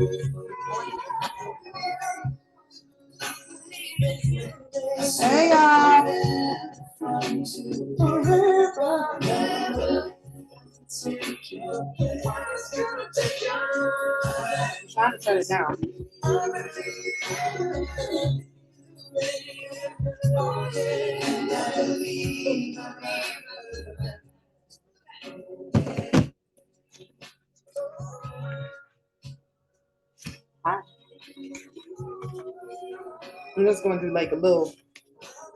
Hey y'all. I'm trying to turn it down. Hi. I'm just going to do like a little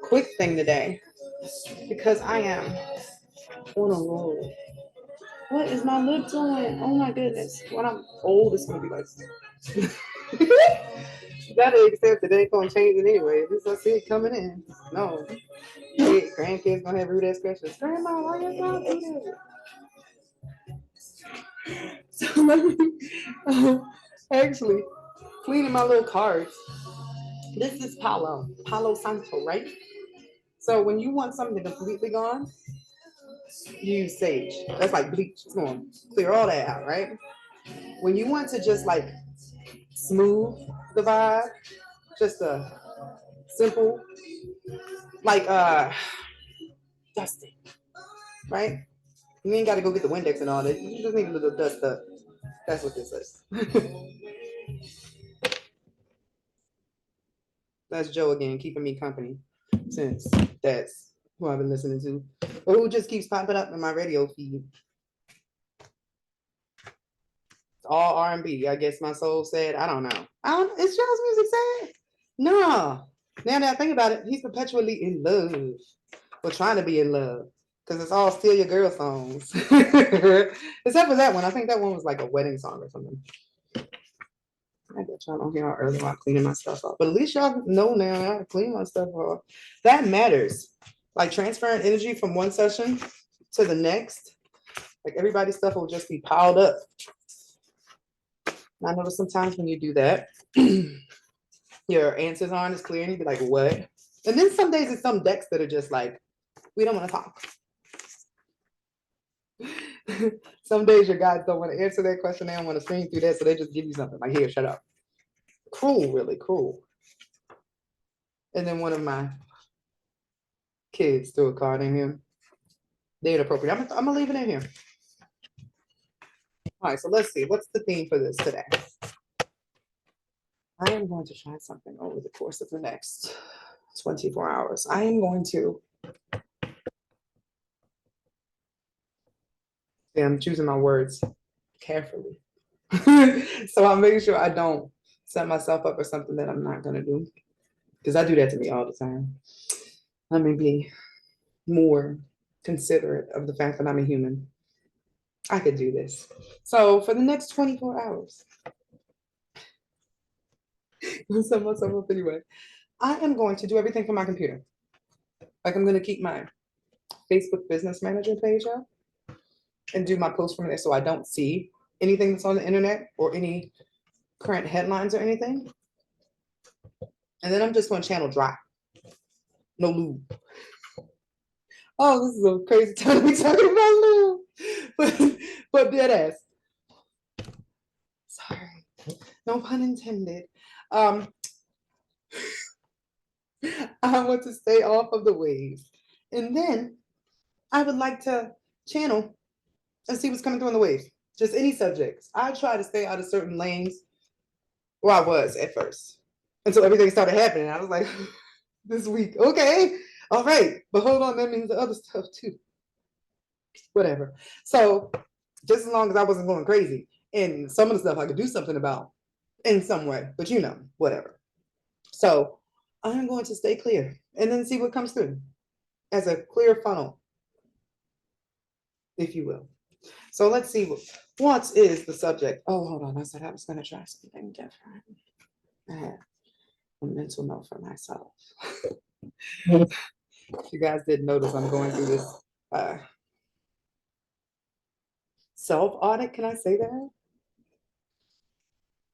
quick thing today because I am on a roll. What is my lip doing? Oh my goodness. When I'm old, it's going to be like you gotta accept that they ain't gonna change it anyway. At least I see it coming in. No. Hey, grandkids gonna have rude ass questions. Grandma, why you not do that? So let me actually cleaning my little cards. This is Palo Santo, right? So when you want something completely gone, you use sage. That's like bleach. It's gonna clear all that out, right? When you want to just like smooth the vibe, just a simple, like dusting, right? You ain't got to go get the Windex and all that. You just need a little dust up. That's what this is. That's Joe again, keeping me company, since that's who I've been listening to, or who just keeps popping up in my radio feed. It's all R&B. I guess my soul said, I don't know. Is Joe's music sad? No. Now that I think about it, he's perpetually in love, or trying to be in love, because it's all Steal Your Girl songs. Except for that one. I think that one was like a wedding song or something. I bet y'all don't hear how early I'm cleaning my stuff up. But at least y'all know now I clean my stuff up. That matters. Like transferring energy from one session to the next. Like everybody's stuff will just be piled up. And I notice sometimes when you do that, your answers aren't as clear and you be like, what? And then some days it's some decks that are just like, we don't want to talk. Some days your guides don't want to answer that question. They don't want to stream through that. So they just give you something like, here, shut up. Cruel, really cruel. And then one of my kids threw a card in here. They're inappropriate. I'm gonna leave it in here. All right, so let's see. What's the theme for this today? I am going to try something over the course of the next 24 hours. I am going to. Yeah, I'm choosing my words carefully. So I'm making sure I don't set myself up for something that I'm not going to do. Because I do that to me all the time. Let me be more considerate of the fact that I'm a human. I could do this. So for the next 24 hours, I'll set myself up anyway. I am going to do everything from my computer. Like I'm going to keep my Facebook business manager page up and do my posts from there so I don't see anything that's on the internet or any current headlines or anything. And then I'm just going to channel dry. No lube. Oh, this is a crazy time to be talking about lube. But dead ass. Sorry. No pun intended. I want to stay off of the waves. And then I would like to channel and see what's coming through on the waves. Just any subjects. I try to stay out of certain lanes where I was at first until everything started happening. I was like, this week, okay, all right. But hold on, that means the other stuff too. Whatever. So just as long as I wasn't going crazy, and some of the stuff I could do something about in some way, but you know, whatever. So I'm going to stay clear and then see what comes through as a clear funnel, if you will. So let's see what is the subject. Oh, hold on. I said I was going to try something different. I have a mental note for myself. If you guys didn't notice, I'm going through this self-audit. Can I say that?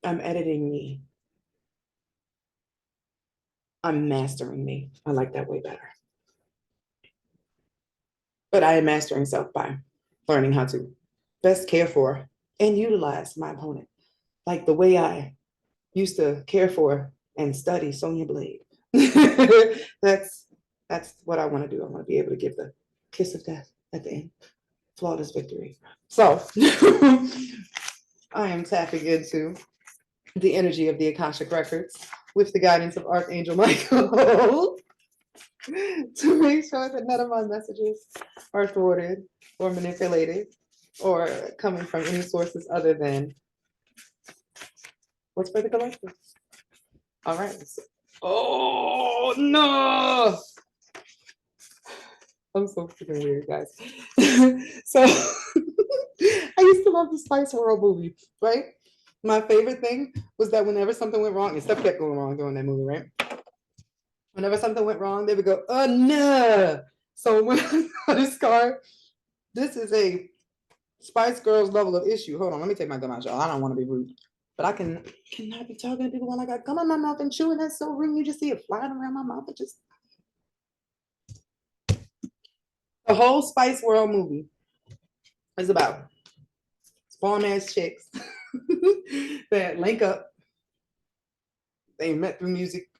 I'm editing me. I'm mastering me. I like that way better. But I am mastering self by learning how to best care for and utilize my opponent. like the way I used to care for and study Sonia Blade. that's that's what I want to do. I want to be able to give the kiss of death at the end. Flawless victory. So I am tapping into the energy of the Akashic Records with the guidance of Archangel Michael to make sure that none of my messages are thwarted or manipulated or coming from any sources other than what's for the collective. All right. Oh no! I'm so freaking weird, guys. So I used to love the Spice World movie, right? My favorite thing was that whenever something went wrong, and stuff kept going wrong during that movie, right? Whenever something went wrong, they would go, oh no. So when I saw this card, this is a Spice Girls level of issue. Hold on, let me take my gum out, y'all. I don't want to be rude. But I cannot be talking to people when I got gum in my mouth and chewing. That's so rude. You just see it flying around my mouth. It just the whole Spice World movie is about spawn ass chicks that link up. They met through music,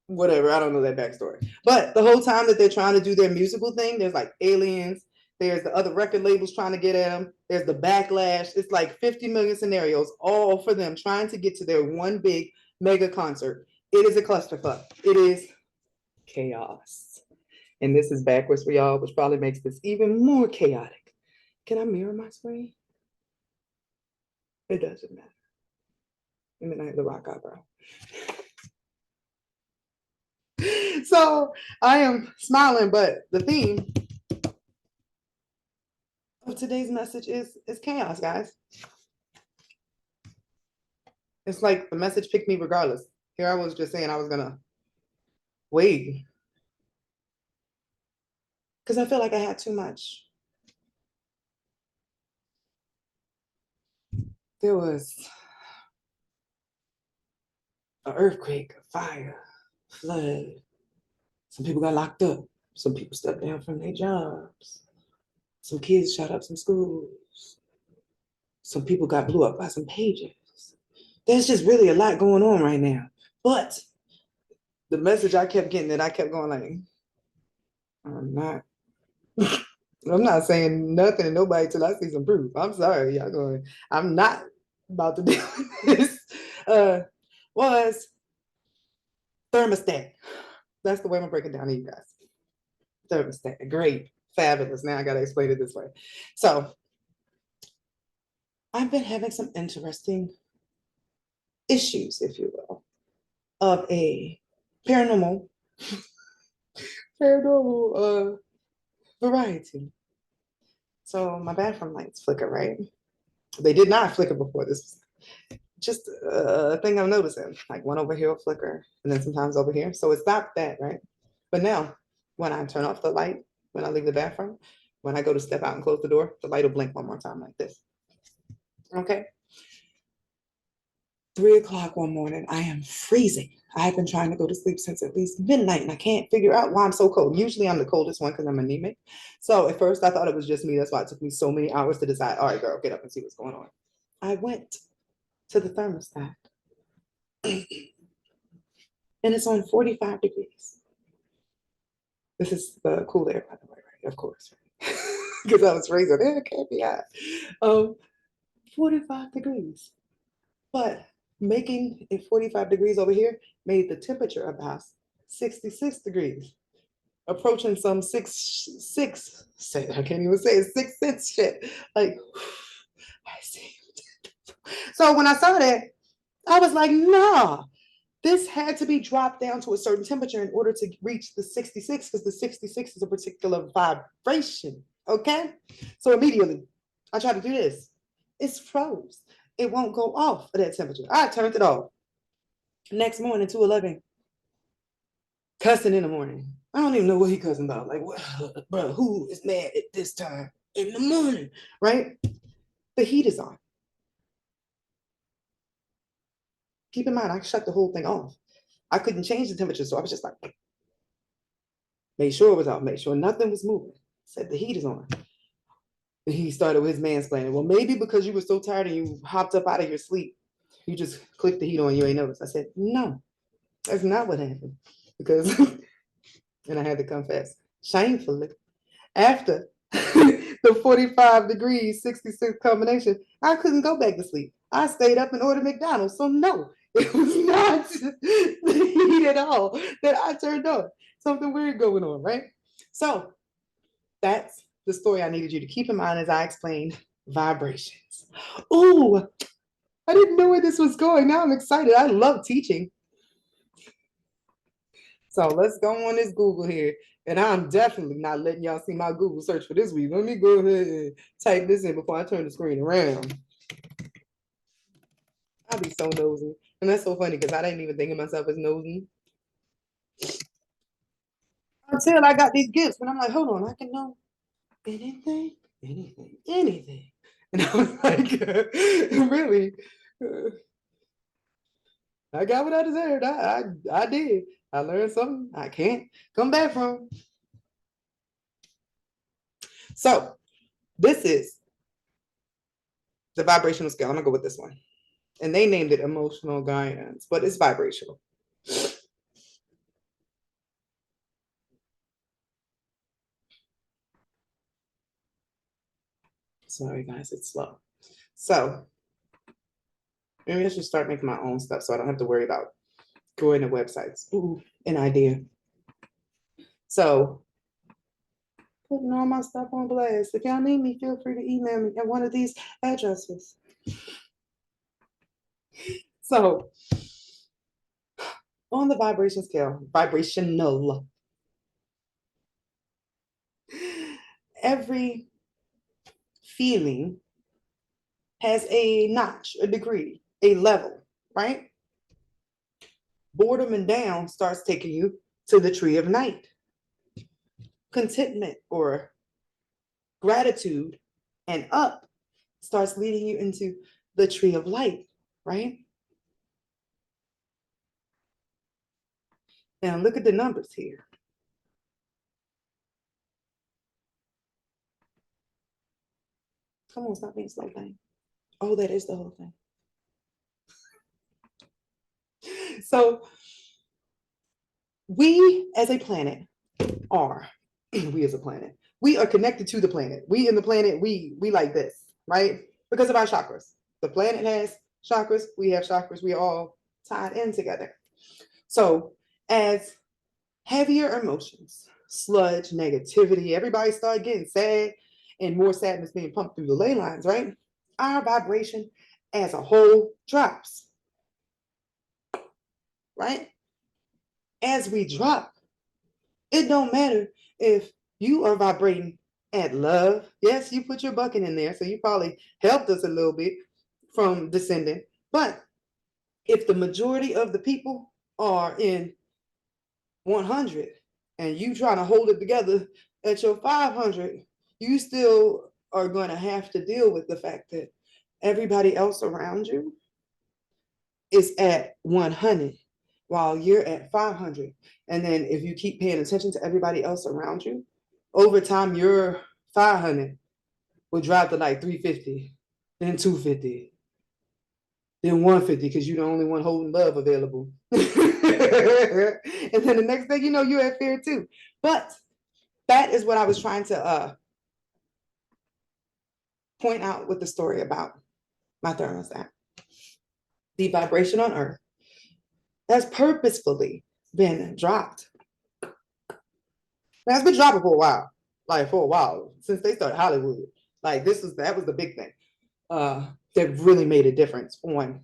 whatever. I don't know that backstory. But the whole time that they're trying to do their musical thing, there's like aliens. There's the other record labels trying to get at them. There's the backlash. It's like 50 million scenarios, all for them trying to get to their one big mega concert. It is a clusterfuck. It is chaos. And this is backwards for y'all, which probably makes this even more chaotic. Can I mirror my screen? It doesn't matter. And then I have the rock eyebrow. So I am smiling, but the theme of today's message is chaos, guys. It's like the message picked me regardless. Here I was just saying I was gonna wait because I feel like I had too much. There was an earthquake, a fire, flood. Some people got locked up. Some people stepped down from their jobs. Some kids shot up some schools. Some people got blew up by some pages. There's just really a lot going on right now. But the message I kept getting that I kept going like, I'm not saying nothing to nobody till I see some proof. I'm sorry, y'all going. I'm not about to do this. Was thermostat. That's the way I'm gonna break it down to you guys. Thermostat, great, fabulous. Now I gotta explain it this way. So I've been having some interesting issues, if you will, of a paranormal variety. So my bathroom lights flicker, right? They did not flicker before. This was just a thing I'm noticing. Like one over here will flicker, and then sometimes over here. So it's not that, right? But now, when I turn off the light, when I leave the bathroom, when I go to step out and close the door, the light will blink one more time like this. Okay. 3 o'clock one morning, I am freezing. I've been trying to go to sleep since at least midnight, and I can't figure out why I'm so cold. Usually I'm the coldest one because I'm anemic. So at first I thought it was just me. That's why it took me so many hours to decide, all right, girl, get up and see what's going on. I went to the thermostat and it's on 45 degrees. This is the cool air, by the way, right? Of course, because I was freezing. It can't be hot. 45 degrees. But making it 45 degrees over here made the temperature of the house 66 degrees, approaching some I can't even say it, 6 sense shit. Like, I see. So when I saw that, I was like, nah, this had to be dropped down to a certain temperature in order to reach the 66, because the 66 is a particular vibration. Okay. So immediately I tried to do this. It's froze. It won't go off at that temperature. I turned it off. Next morning, 2:11, cussing in the morning. I don't even know what he cussing about. Like, what, bro, who is mad at this time in the morning, right? The heat is on. Keep in mind, I shut the whole thing off. I couldn't change the temperature, so I was just like, made sure it was out, made sure nothing was moving. Said the heat is on. And he started with his mansplaining. Well, maybe because you were so tired and you hopped up out of your sleep, You just click the heat on, you ain't noticed. I said, no, that's not what happened. Because, and I had to confess, shamefully, after the 45 degrees, 66 combination, I couldn't go back to sleep. I stayed up and ordered McDonald's. So no, it was not the heat at all that I turned on. Something weird going on, right? So that's the story I needed you to keep in mind as I explained vibrations. Oh, I didn't know where this was going. Now I'm excited. I love teaching. So let's go on this Google here. And I'm definitely not letting y'all see my Google search for this week. Let me go ahead and type this in before I turn the screen around. I'll be so nosy. And that's so funny because I didn't even think of myself as nosy until I got these gifts. And I'm like, hold on, I can know anything, anything, anything. And I was like, really? I got what I deserved. I did. I learned something I can't come back from. So this is the vibrational scale. I'm gonna go with this one. And they named it emotional guidance, but it's vibrational. Sorry guys, it's slow. So maybe I should start making my own stuff so I don't have to worry about going to websites. Ooh, an idea. So putting all my stuff on blast. If y'all need me, feel free to email me at one of these addresses. So on the vibration scale, vibrational, every feeling has a notch, a degree, a level, right? Boredom and down starts taking you to the tree of night. Contentment or gratitude and up starts leading you into the tree of light, right? Now look at the numbers here. Come on, stop being slow thing. Oh, that is the whole thing. So we as a planet are, we as a planet, we are connected to the planet. We in the planet, we like this, right? Because of our chakras. The planet has chakras, we have chakras, we are all tied in together. So as heavier emotions, sludge, negativity, everybody started getting sad and more sadness being pumped through the ley lines, right? Our vibration as a whole drops, right? As we drop, it don't matter if you are vibrating at love. Yes, you put your bucket in there, so you probably helped us a little bit from descending. But if the majority of the people are in 100 and you trying to hold it together at your 500, you still are going to have to deal with the fact that everybody else around you is at 100 while you're at 500. And then if you keep paying attention to everybody else around you, over time, your 500 will drop to like 350, then 250, then 150 because you're the only one holding love available. And then the next thing you know, you're at fear too. But that is what I was trying to point out with the story about my thermostat. The vibration on Earth has purposefully been dropped. Now, it's been dropping for a while, like for a while, since they started Hollywood. Like that was the big thing that really made a difference on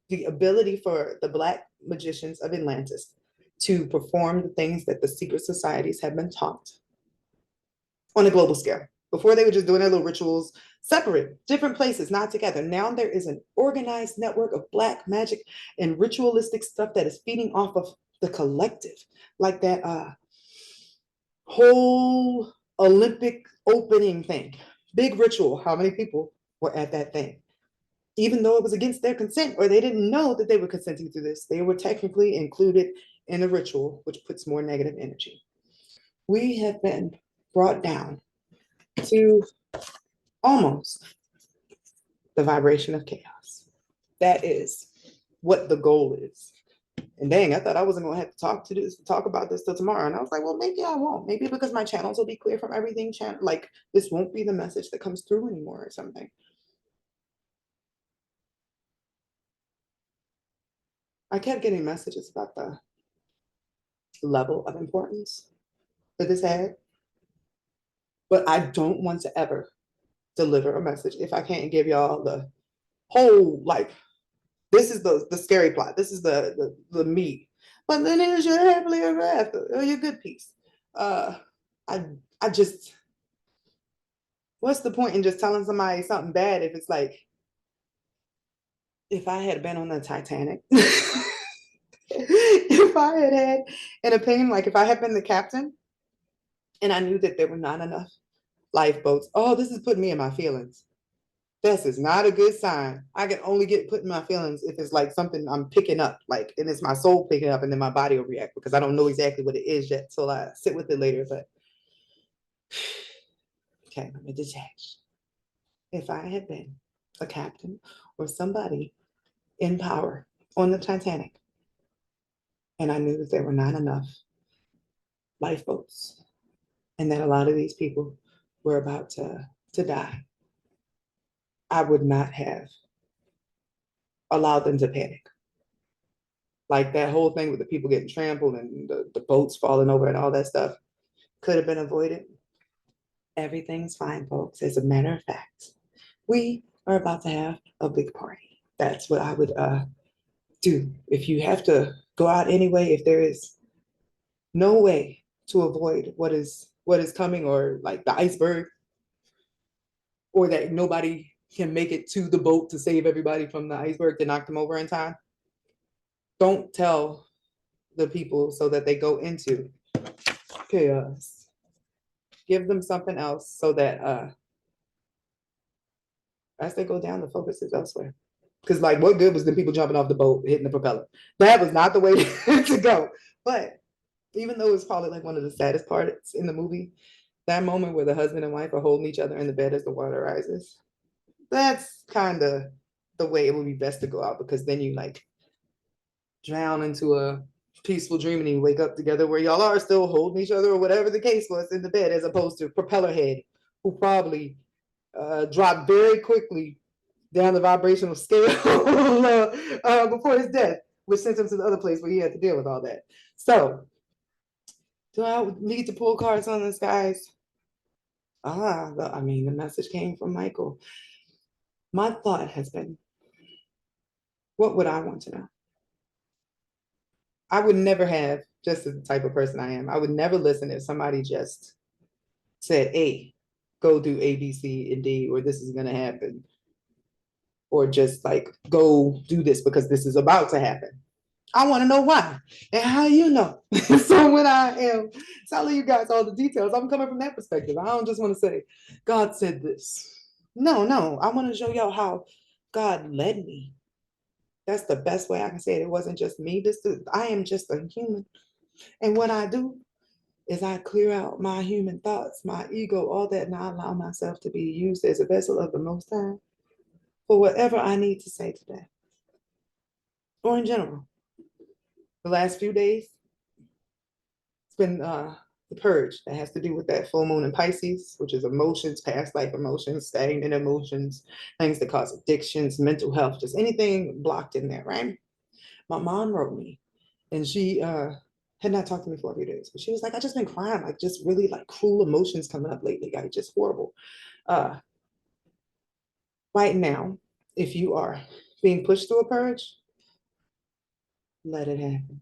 the ability for the Black magicians of Atlantis to perform the things that the secret societies have been taught on a global scale. Before they were just doing their little rituals separate, different places, not together. Now there is an organized network of Black magic and ritualistic stuff that is feeding off of the collective, like that whole Olympic opening thing. Big ritual. How many people were at that thing? Even though it was against their consent or they didn't know that they were consenting to this, they were technically included in a ritual, which puts more negative energy. We have been brought down to almost the vibration of chaos. That is what the goal is. And dang, I thought I wasn't gonna have to talk about this till tomorrow. And I was like, well, maybe I won't. Maybe because my channels will be clear from everything. Like this won't be the message that comes through anymore or something. I kept getting messages about the level of importance that this had, but I don't want to ever deliver a message if I can't give y'all the whole like this is the scary plot. This is the meat. But then there's your happily ever after or your good piece. Uh, I I just what's the point in just telling somebody something bad if it's like if I had been on the Titanic, if I had had an opinion, like if I had been the captain and I knew that there were not enough lifeboats, oh, this is putting me in my feelings. This is not a good sign. I can only get put in my feelings if it's like something I'm picking up, like, and it's my soul picking up, and then my body will react because I don't know exactly what it is yet. So I sit with it later. But okay, let me detach. If I had been a captain or somebody in power on the Titanic, and I knew that there were not enough lifeboats, and that a lot of these people were about to die, I would not have allowed them to panic. Like that whole thing with the people getting trampled and the boats falling over and all that stuff could have been avoided. Everything's fine, folks. As a matter of fact, we are about to have a big party. That's what I would do. If you have to go out anyway, if there is no way to avoid what is coming, or like the iceberg, or that nobody can make it to the boat to save everybody from the iceberg to knock them over in time, don't tell the people so that they go into chaos. Give them something else so that as they go down, the focus is elsewhere. Because like, what good was the people jumping off the boat hitting the propeller? That was not the way to go. But even though it's probably like one of the saddest parts in the movie, that moment where the husband and wife are holding each other in the bed as the water rises, that's kind of the way it would be best to go out, because then you like drown into a peaceful dream and you wake up together where y'all are still holding each other or whatever the case was in the bed, as opposed to propeller head who probably dropped very quickly down the vibrational scale before his death, which sent him to the other place where he had to deal with all that. So, do I need to pull cards on this, guys? I mean, the message came from Michael. My thought has been, what would I want to know? I would never have, just as the type of person I am, I would never listen if somebody just said, hey, go do A, B, C, and D, or this is going to happen, or just like go do this because this is about to happen. I want to know why and how you know. So when I am telling you guys all the details, I'm coming from that perspective. I don't just want to say, God said this. No, I want to show y'all how God led me. That's the best way I can say it. It wasn't just me. I am just a human. And what I do is I clear out my human thoughts, my ego, all that, and I allow myself to be used as a vessel of the Most High for whatever I need to say today, or in general. The last few days, it's been the purge that has to do with that full moon in Pisces, which is emotions, past life emotions, stagnant emotions, things that cause addictions, mental health, just anything blocked in there, right? My mom wrote me, and she had not talked to me for a few days, but she was like, I just been crying, like just really like cruel emotions coming up lately, like just horrible. Uh, right now, if you are being pushed through a purge, let it happen.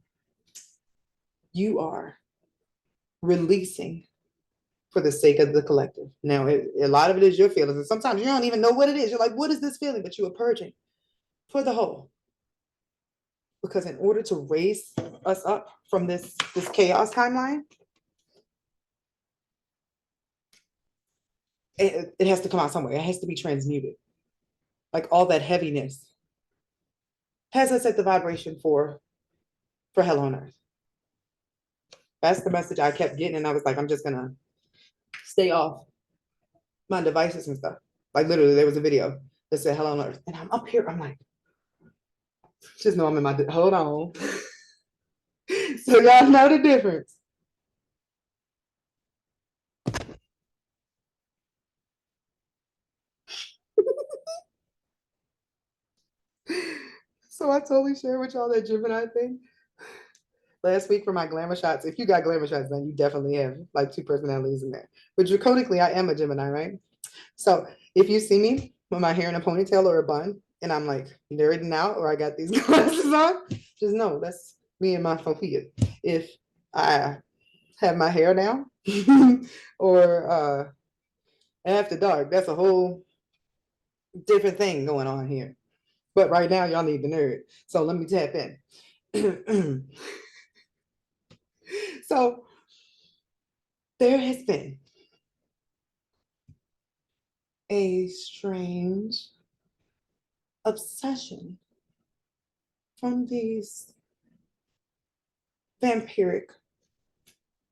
You are releasing for the sake of the collective. Now, a lot of it is your feelings, and sometimes you don't even know what it is. You're like, what is this feeling? But you are purging for the whole. Because in order to raise us up from this chaos timeline, it has to come out somewhere. It has to be transmuted. Like all that heaviness has us at the vibration for hell on earth. That's the message I kept getting, and I was like, I'm just gonna stay off my devices and stuff. Like literally, there was a video that said hell on earth, and I'm up here. I'm like, Just know I'm in my, hold on. So y'all know the difference. So I totally share with y'all that Gemini thing. Last week for my glamour shots, if you got glamour shots, then you definitely have like two personalities in there. But draconically, I am a Gemini, right? So if you see me with my hair in a ponytail or a bun, and I'm like nerding out or I got these glasses on, just know that's me and my Sophia. If I have my hair down or after dark, that's a whole different thing going on here. But right now, y'all need the nerd. So let me tap in. So there has been a strange obsession from these vampiric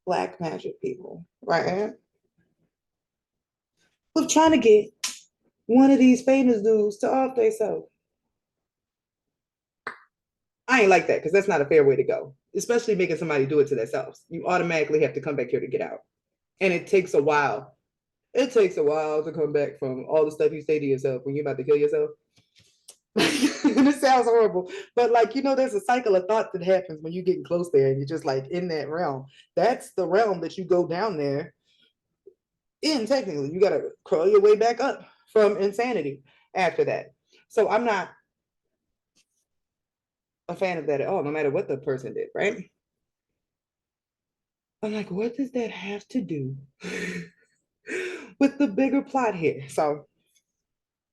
black magic people, right? With trying to get one of these famous dudes to off themselves. I ain't like that because that's not a fair way to go, especially making somebody do it to themselves. You automatically have to come back here to get out. And it takes a while. It takes a while to come back from all the stuff you say to yourself when you're about to kill yourself. And it sounds horrible, but like, there's a cycle of thought that happens when you're getting close there and you're just like in that realm. That's the realm that you go down there in. Technically, you got to crawl your way back up from insanity after that. So I'm not a fan of that at all, no matter what the person did, right? I'm like, what does that have to do with the bigger plot here? So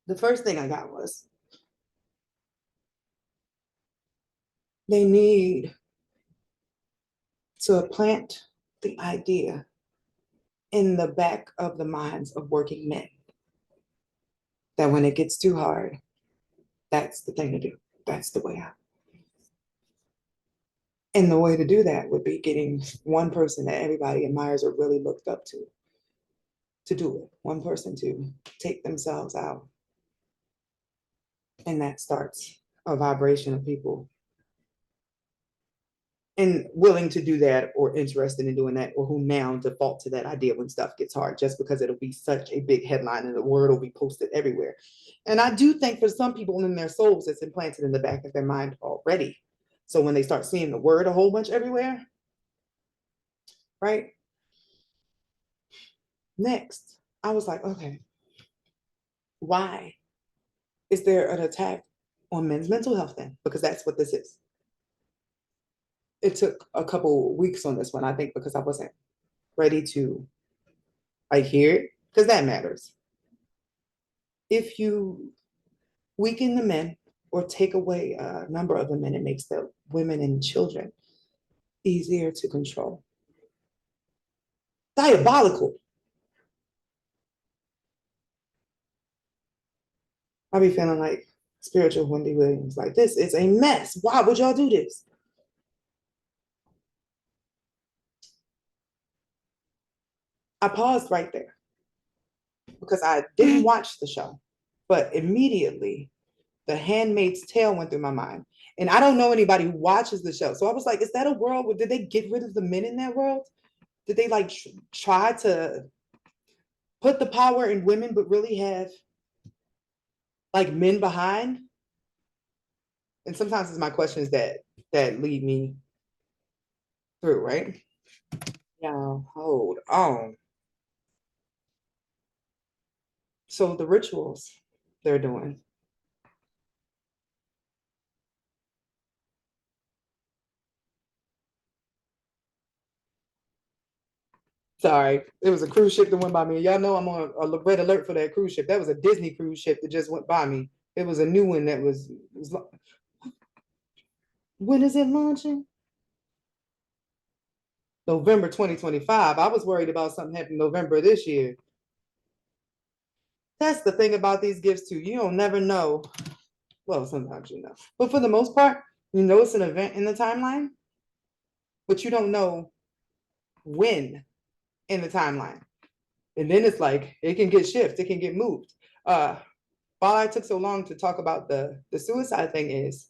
the first thing I got was they need to plant the idea in the back of the minds of working men that when it gets too hard, that's the thing to do. That's the way out. And the way to do that would be getting one person that everybody admires or really looked up to do it. One person to take themselves out. And that starts a vibration of people and willing to do that or interested in doing that or who now default to that idea when stuff gets hard just because it'll be such a big headline and the word will be posted everywhere. And I do think for some people in their souls, it's implanted in the back of their mind already. So when they start seeing the word a whole bunch everywhere, right? Next, I was like, okay, why is there an attack on men's mental health then? Because that's what this is. It took a couple weeks on this one, I think, because I wasn't ready to like hear it, because that matters. If you weaken the men or take away a number of the men, it makes the women and children easier to control. Diabolical. I be feeling like spiritual Wendy Williams. Like, this is a mess. Why would y'all do this? I paused right there because I didn't watch the show, but immediately The Handmaid's Tale went through my mind. And I don't know anybody who watches the show. So I was like, is that a world where did they get rid of the men in that world? Did they like try to put the power in women, but really have like men behind? And sometimes it's my questions that lead me through, right? Yeah, hold on. So the rituals they're doing. Sorry, it was a cruise ship that went by me. Y'all know I'm on a red alert for that cruise ship. That was a Disney cruise ship that just went by me. It was a new one that was when is it launching? November 2025. I was worried about something happening November this year. That's the thing about these gifts too. You don't never know. Well, sometimes you know. But for the most part, you know it's an event in the timeline, but you don't know when in the timeline. And then it's like it can get shifted, it can get moved. Why I took so long to talk about the suicide thing is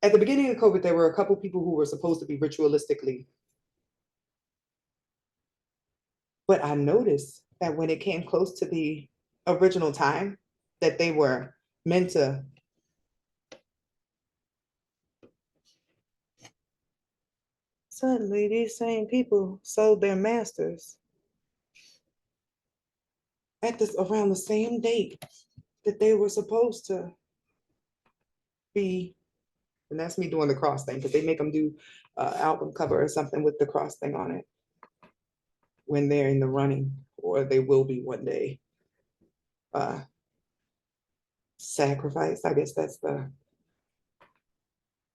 At the beginning of COVID, there were a couple people who were supposed to be ritualistically, but I noticed that when it came close to the original time that they were meant to, suddenly these same people sold their masters at this around the same date that they were supposed to be. And that's me doing the cross thing, because they make them do album cover or something with the cross thing on it when they're in the running, or they will be one day. Sacrifice, I guess that's the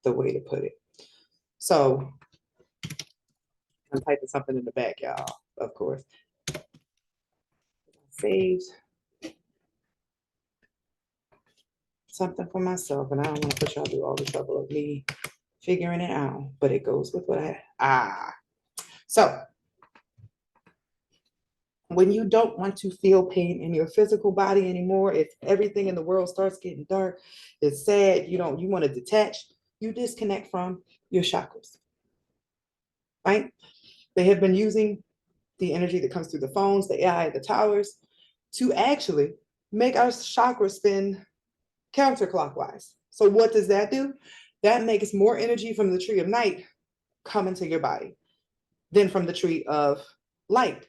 way to put it. So I'm typing something in the back, y'all, of course. Saved something for myself, and I don't want to put y'all through all the trouble of me figuring it out, but it goes with what so when you don't want to feel pain in your physical body anymore, if everything in the world starts getting dark, it's sad, you want to detach, you disconnect from your chakras, right? They have been using the energy that comes through the phones, the AI, the towers, to actually make our chakras spin counterclockwise. So what does that do? That makes more energy from the tree of night come into your body than from the tree of light.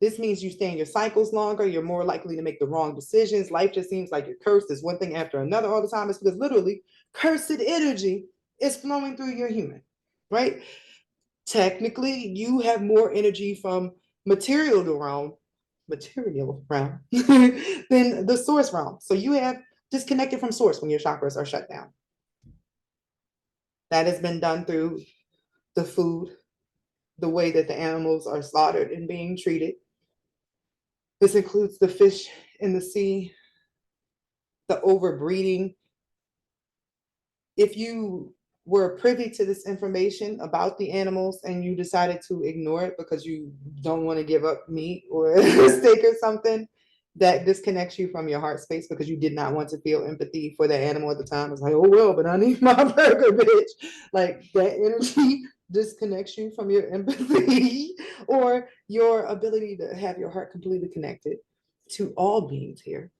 This means you stay in your cycles longer. You're more likely to make the wrong decisions. Life just seems like you're cursed. There's one thing after another all the time. It's because literally cursed energy is flowing through your human, right? Technically, you have more energy from material realm than the source realm. So you have disconnected from source when your chakras are shut down. That has been done through the food, the way that the animals are slaughtered and being treated. This includes the fish in the sea, the overbreeding. If you were privy to this information about the animals and you decided to ignore it because you don't want to give up meat or a steak or something, that disconnects you from your heart space because you did not want to feel empathy for the animal at the time. It's like, oh, well, but I need my burger, bitch. Like that energy disconnects you from your empathy or your ability to have your heart completely connected to all beings here.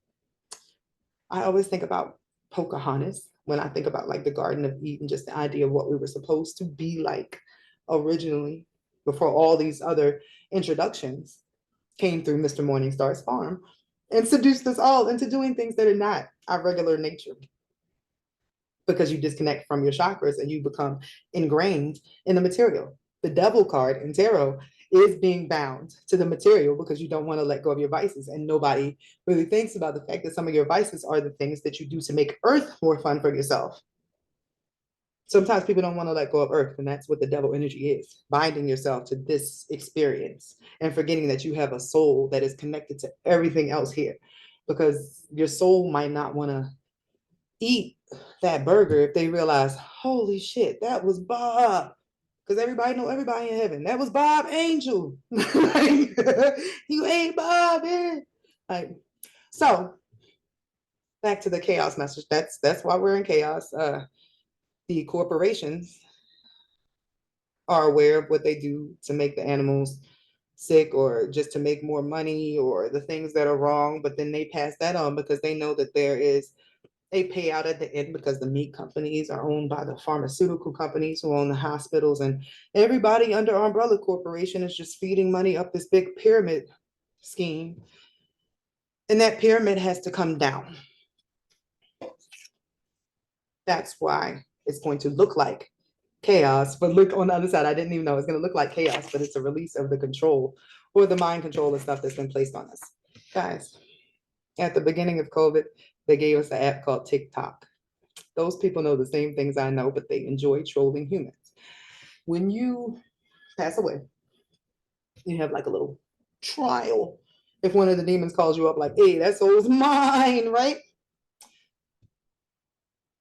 I always think about Pocahontas when I think about like the Garden of Eden, just the idea of what we were supposed to be like originally before all these other introductions came through Mr. Morningstar's farm and seduced us all into doing things that are not our regular nature, because you disconnect from your chakras and you become ingrained in the material. The devil card in tarot is being bound to the material because you don't want to let go of your vices. And nobody really thinks about the fact that some of your vices are the things that you do to make earth more fun for yourself. Sometimes people don't want to let go of earth, and that's what the devil energy is, binding yourself to this experience and forgetting that you have a soul that is connected to everything else here, because your soul might not want to eat that burger if they realize, holy shit, that was Bob. Because everybody know everybody in heaven. That was Bob Angel. Like, you ate Bob, man. Like, so back to the chaos message. That's why we're in chaos. The corporations are aware of what they do to make the animals sick or just to make more money or the things that are wrong, but then they pass that on because they know that there is a payout at the end, because the meat companies are owned by the pharmaceutical companies who own the hospitals, and everybody under umbrella corporation is just feeding money up this big pyramid scheme, and that pyramid has to come down. That's why it's going to look like chaos, but look on the other side, I didn't even know it's going to look like chaos, but it's a release of the control or the mind control and stuff that's been placed on us. Guys, at the beginning of COVID, they gave us an app called TikTok. Those people know the same things I know, but they enjoy trolling humans. When you pass away, you have like a little trial. If one of the demons calls you up like, hey, that soul's mine, right?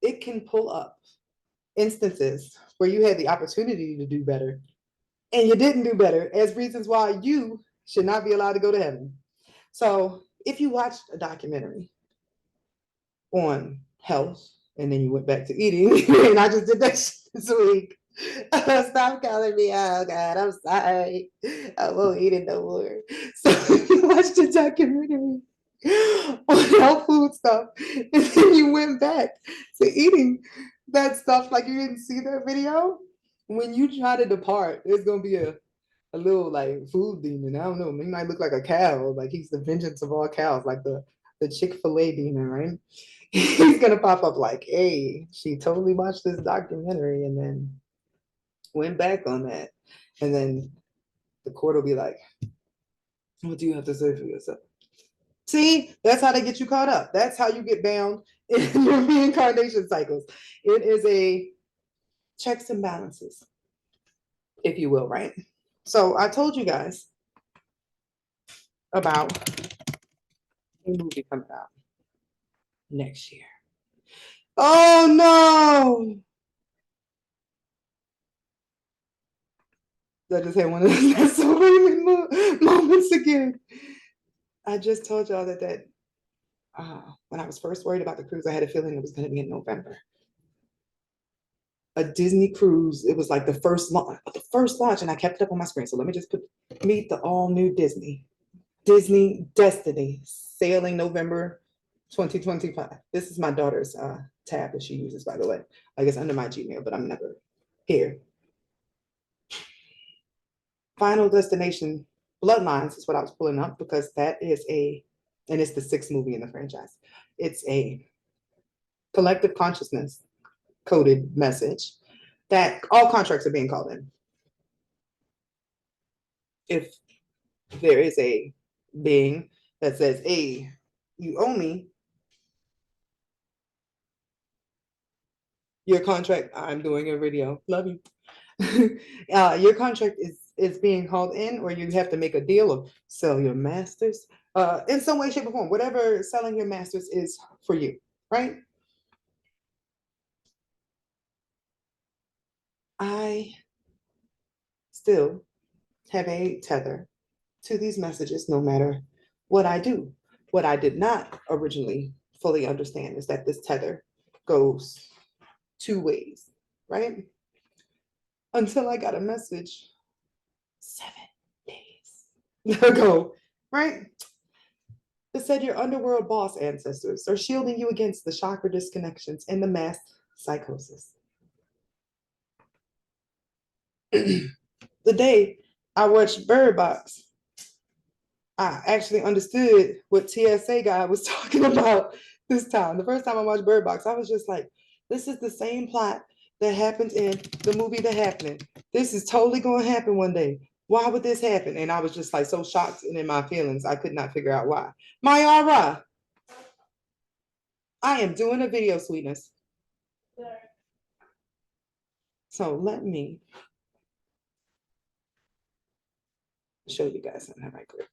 It can pull up instances where you had the opportunity to do better and you didn't do better as reasons why you should not be allowed to go to heaven. So if you watched a documentary on health and then you went back to eating. And I just did that this week. Stop calling me out, God. I'm sorry. I won't eat it no more. So you watched the documentary on health food stuff, and then you went back to eating that stuff like you didn't see that video. When you try to depart, there's gonna be a little like food demon. I don't know. He might look like a cow, like he's the vengeance of all cows, like the Chick-fil-A demon, right? He's gonna pop up like, hey, she totally watched this documentary and then went back on that. And then the court will be like, what do you have to say for yourself? See, that's how they get you caught up. That's how you get bound in your reincarnation cycles. It is a checks and balances, if you will, right? So I told you guys about a movie coming out next year. Oh no! I just had one of those so many moments again. I just told y'all that when I was first worried about the cruise, I had a feeling it was going to be in November. A Disney cruise. It was like the first launch, and I kept it up on my screen. So let me just meet the all new Disney Destiny, sailing November 2025. This is my daughter's tab that she uses, by the way. I guess under my Gmail, but I'm never here. Final Destination Bloodlines is what I was pulling up because that is and it's the 6th movie in the franchise. It's a collective consciousness coded message that all contracts are being called in. If there is a being that says, hey, you owe me your contract, I'm doing a video, love you. Your contract is being called in, or you have to make a deal of sell your masters in some way, shape, or form, whatever selling your masters is for you, right? I still have a tether to these messages no matter what I do. What I did not originally fully understand is that this tether goes 2 ways, right? Until I got a message 7 days ago, right? It said your underworld boss ancestors are shielding you against the chakra disconnections and the mass psychosis. The day I watched Bird Box, I actually understood what TSA guy was talking about this time. The first time I watched Bird Box, I was just like, this is the same plot that happened in the movie The Happening. This is totally going to happen one day. Why would this happen? And I was just like so shocked and in my feelings, I could not figure out why. Mayara, I am doing a video, sweetness. So let me show you guys something right quick.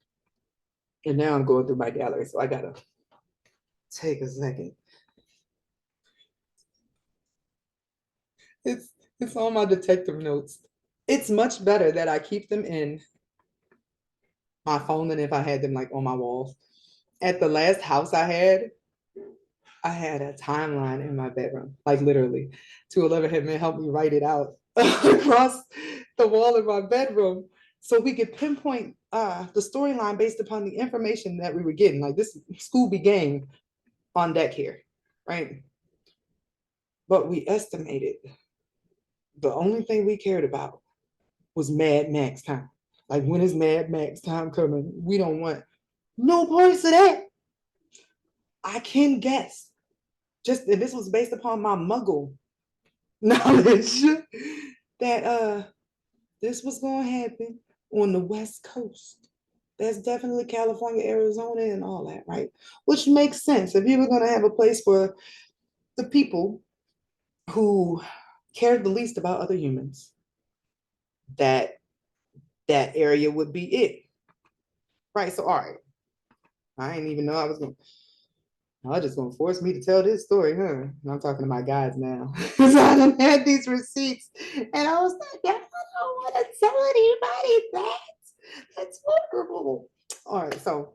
And now I'm going through my gallery, so I gotta take a second. It's on my detective notes. It's much better that I keep them in my phone than if I had them like on my walls. At the last house I had a timeline in my bedroom, like literally. 211 had me help me write it out across the wall in my bedroom so we could pinpoint the storyline based upon the information that we were getting. Like this Scooby gang on deck here, right? But we estimated the only thing we cared about was Mad Max time. Like, when is Mad Max time coming? We don't want no parts of that. I can guess. Just this was based upon my muggle knowledge that this was gonna happen on the West Coast. That's definitely California, Arizona, and all that, right? Which makes sense. If you were gonna have a place for the people who cared the least about other humans, that area would be it. Right. So all right. I didn't even know I was just gonna force me to tell this story, huh? And I'm talking to my guys now. So I done had these receipts and I was like, I don't want to tell anybody that. That's horrible. All right, so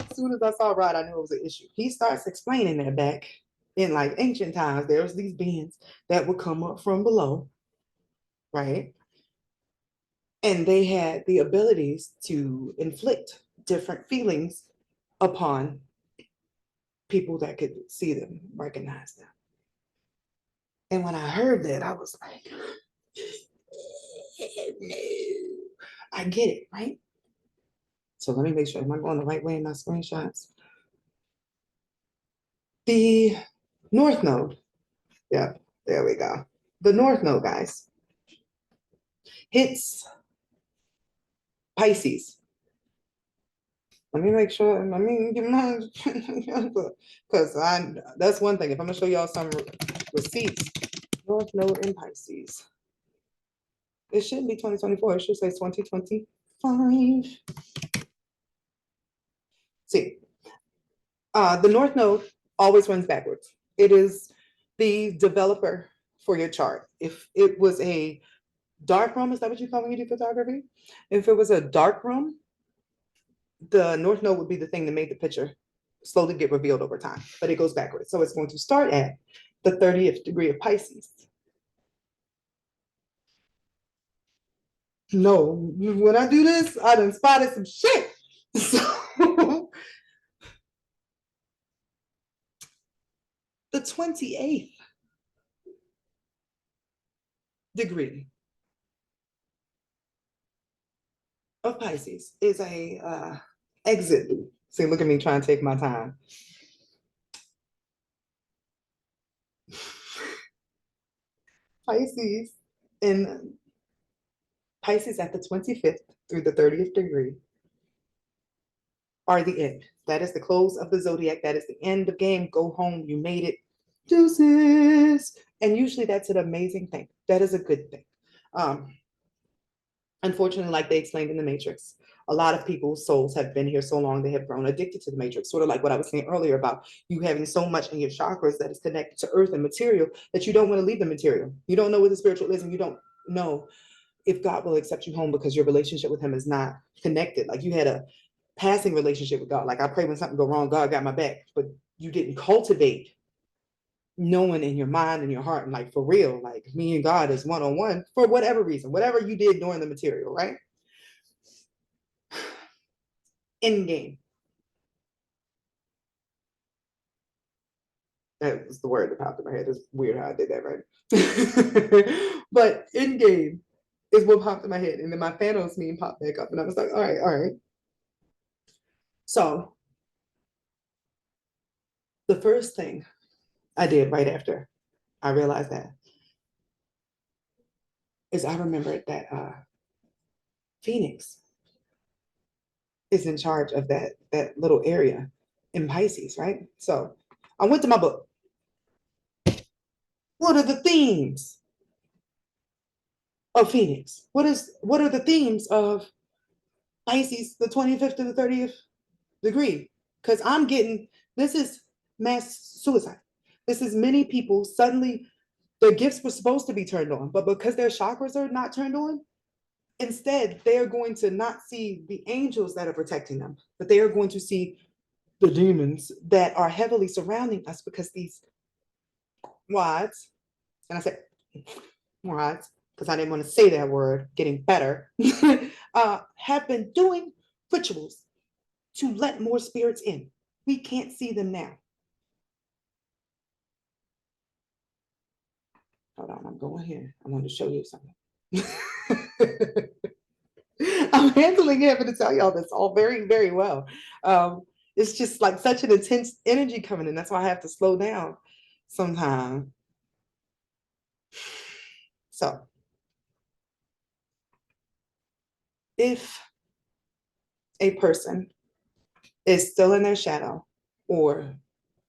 as soon as I saw Rod, I knew it was an issue. He starts explaining that back in like ancient times, there was these beings that would come up from below, right? And they had the abilities to inflict different feelings upon people that could see them, recognize them. And when I heard that, I was like, no, I get it, right? So let me make sure, am I going the right way in my screenshots? The North Node, yeah, there we go. The North Node, guys, hits Pisces. Let me make sure, let me get my, because that's one thing. If I'm gonna show y'all some receipts, North Node in Pisces. It shouldn't be 2024, it should say 2025. See, the North Node always runs backwards. It is the developer for your chart. If it was a dark room, is that what you call when you do photography? If it was a dark room, the North Node would be the thing that made the picture slowly get revealed over time, but it goes backwards. So it's going to start at the 30th degree of Pisces. No, when I do this, I done spotted some shit. So the 28th degree of Pisces is a exit loop. See, look at me trying to take my time. Pisces in Pisces at the 25th through the 30th degree are the end. That is the close of the zodiac. That is the end of game. Go home. You made it. Deuces. And usually that's an amazing thing. That is a good thing. Unfortunately, like they explained in the Matrix, a lot of people's souls have been here so long they have grown addicted to the Matrix, sort of like what I was saying earlier about you having so much in your chakras that is connected to earth and material that you don't want to leave the material. You don't know what the spiritual is, and you don't know if God will accept you home because your relationship with him is not connected. Like you had a passing relationship with God. Like I pray when something go wrong, God got my back, but you didn't cultivate knowing in your mind and your heart and like for real, like me and God is one-on-one for whatever reason, whatever you did during the material, right? End game. That was the word that popped in my head. It's weird how I did that, right? But end game is what popped in my head. And then my Thanos meme popped back up. And I was like, all right, all right. So the first thing I did right after I realized that is I remembered that Phoenix is in charge of that little area in Pisces, right? So I went to my book. What are the themes of Phoenix? What are the themes of Pisces, the 25th to the 30th degree? Because I'm getting this is mass suicide. This is many people suddenly their gifts were supposed to be turned on, but because their chakras are not turned on, instead they are going to not see the angels that are protecting them, but they are going to see the demons that are heavily surrounding us because these wads, and I said wads because I didn't want to say that word, getting better, have been doing rituals to let more spirits in. We can't see them now. Hold on, I'm going here. I want to show you something. I'm handling it, to tell y'all this all very, very well. It's just like such an intense energy coming in. That's why I have to slow down sometimes. So if a person is still in their shadow or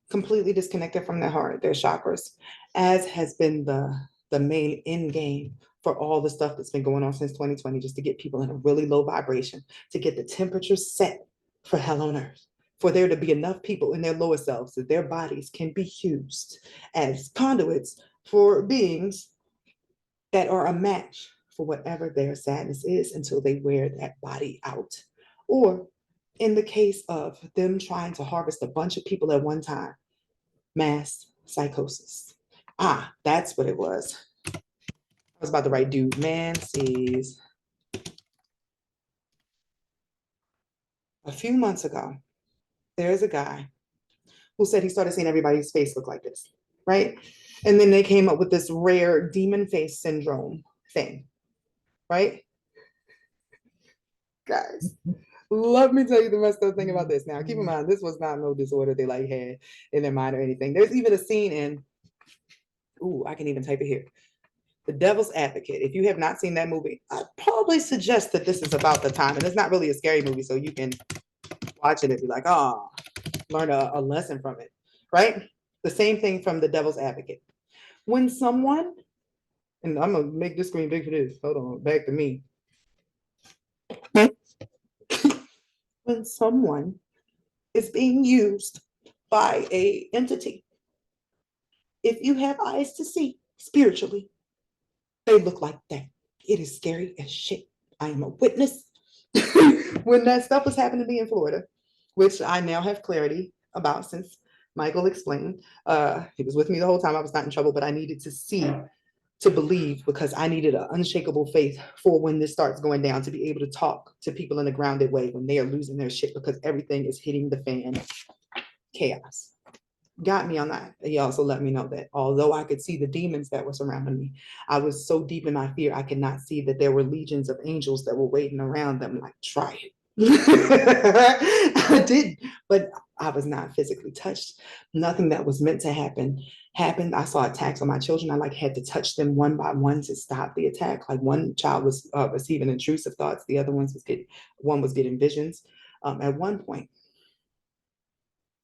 completely disconnected from their heart, their chakras, as has been the main end game for all the stuff that's been going on since 2020, just to get people in a really low vibration, to get the temperature set for hell on earth, for there to be enough people in their lower selves that their bodies can be used as conduits for beings that are a match for whatever their sadness is until they wear that body out. Or in the case of them trying to harvest a bunch of people at one time, mass psychosis. Ah, that's what it was. I was about to write, dude, man sees. A few months ago, there's a guy who said he started seeing everybody's face look like this, right? And then they came up with this rare demon face syndrome thing, right? Guys, let me tell you the messed up thing about this. Now, keep in mind, this was not no disorder they like had in their mind or anything. There's even a scene in, ooh, I can even type it here. The Devil's Advocate. If you have not seen that movie, I probably suggest that this is about the time. And it's not really a scary movie, so you can watch it and be like, oh, learn a lesson from it, right? The same thing from The Devil's Advocate. When someone, and I'm gonna make this screen big for this. Hold on, back to me. When someone is being used by a entity, if you have eyes to see spiritually, they look like that. It is scary as shit. I am a witness. When that stuff was happening to me in Florida, which I now have clarity about since Michael explained. He was with me the whole time. I was not in trouble, but I needed to see to believe because I needed an unshakable faith for when this starts going down to be able to talk to people in a grounded way when they are losing their shit because everything is hitting the fan. Chaos. Got me on that. He also let me know that although I could see the demons that were surrounding me, I was so deep in my fear, I could not see that there were legions of angels that were waiting around them like, try it. I did, but I was not physically touched. Nothing that was meant to happen happened. I saw attacks on my children. I like had to touch them one by one to stop the attack. Like one child was receiving intrusive thoughts. The other one was getting visions. At one point,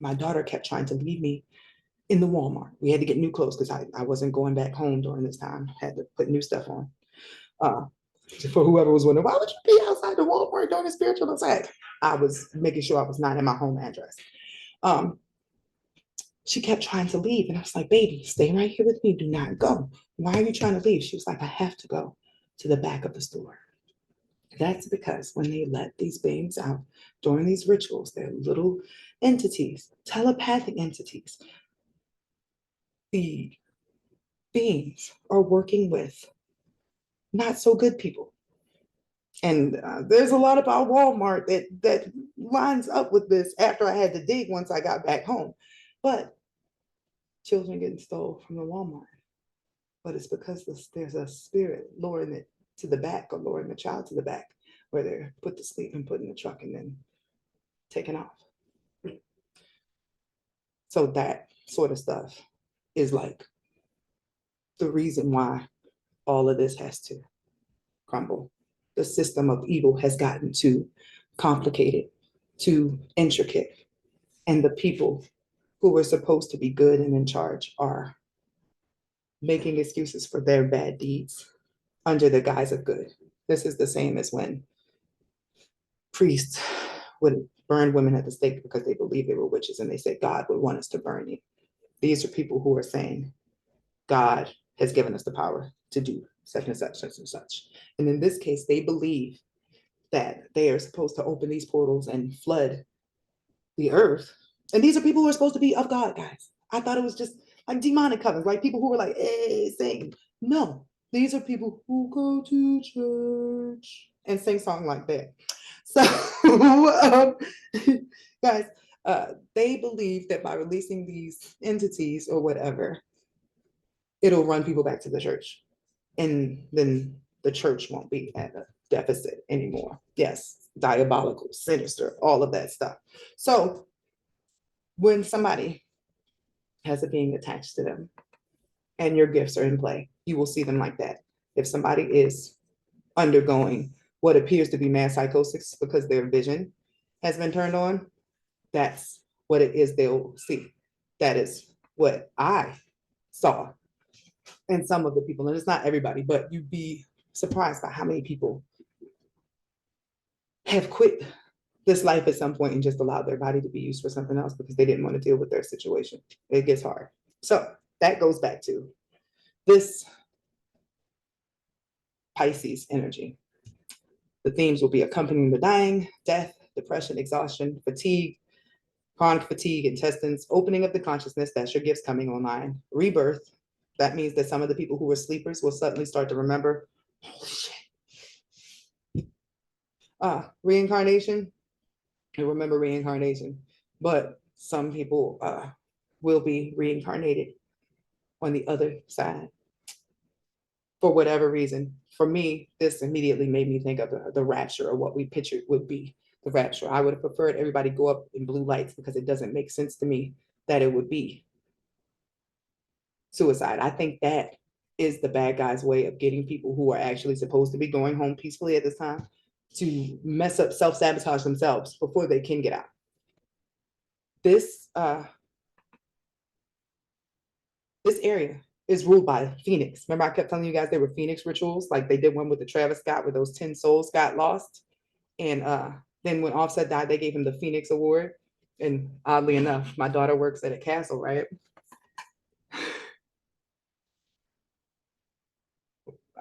my daughter kept trying to leave me in the Walmart. We had to get new clothes because I wasn't going back home during this time. Had to put new stuff on. For whoever was wondering, why would you be outside the Walmart during a spiritual attack? I was making sure I was not in my home address. She kept trying to leave. And I was like, baby, stay right here with me. Do not go. Why are you trying to leave? She was like, I have to go to the back of the store. That's because when they let these beings out during these rituals, they're little entities, telepathic entities. The beings are working with not so good people. And there's a lot about Walmart that lines up with this after I had to dig once I got back home. But children getting stole from the Walmart. But it's because there's a spirit luring it to the back or luring the child to the back where they're put to sleep and put in the truck and then taken off. So that sort of stuff is like the reason why all of this has to crumble. The system of evil has gotten too complicated, too intricate, and the people who were supposed to be good and in charge are making excuses for their bad deeds under the guise of good. This is the same as when priests would burn women at the stake because they believed they were witches and they said God would want us to burn you. These are people who are saying God has given us the power to do such and such, such and such. And in this case, they believe that they are supposed to open these portals and flood the earth. And these are people who are supposed to be of God, guys. I thought it was just like demonic covens, like people who were like, hey, sing. No, these are people who go to church and sing songs like that. So, guys, they believe that by releasing these entities or whatever, it'll run people back to the church. And then the church won't be at a deficit anymore. Yes, diabolical, sinister, all of that stuff. So when somebody has a being attached to them and your gifts are in play, you will see them like that. If somebody is undergoing what appears to be mass psychosis because their vision has been turned on, that's what it is they'll see. That is what I saw in some of the people, and it's not everybody, but you'd be surprised by how many people have quit this life at some point and just allowed their body to be used for something else because they didn't want to deal with their situation. It gets hard. So that goes back to this Pisces energy. The themes will be accompanying the dying, death, depression, exhaustion, fatigue, Chronic fatigue, intestines, opening of the consciousness, that's your gifts coming online. Rebirth, that means that some of the people who were sleepers will suddenly start to remember, holy shit. Reincarnation, you remember reincarnation, but some people will be reincarnated on the other side for whatever reason. For me, this immediately made me think of the rapture, or what we pictured would be the rapture. I would have preferred everybody go up in blue lights, because it doesn't make sense to me that it would be suicide. I think that is the bad guy's way of getting people who are actually supposed to be going home peacefully at this time to mess up, self-sabotage themselves before they can get out. This area is ruled by Phoenix. Remember, I kept telling you guys there were Phoenix rituals, like they did one with the Travis Scott, where those 10 souls got lost. And then when Offset died, they gave him the Phoenix Award. And oddly enough, my daughter works at a castle, right?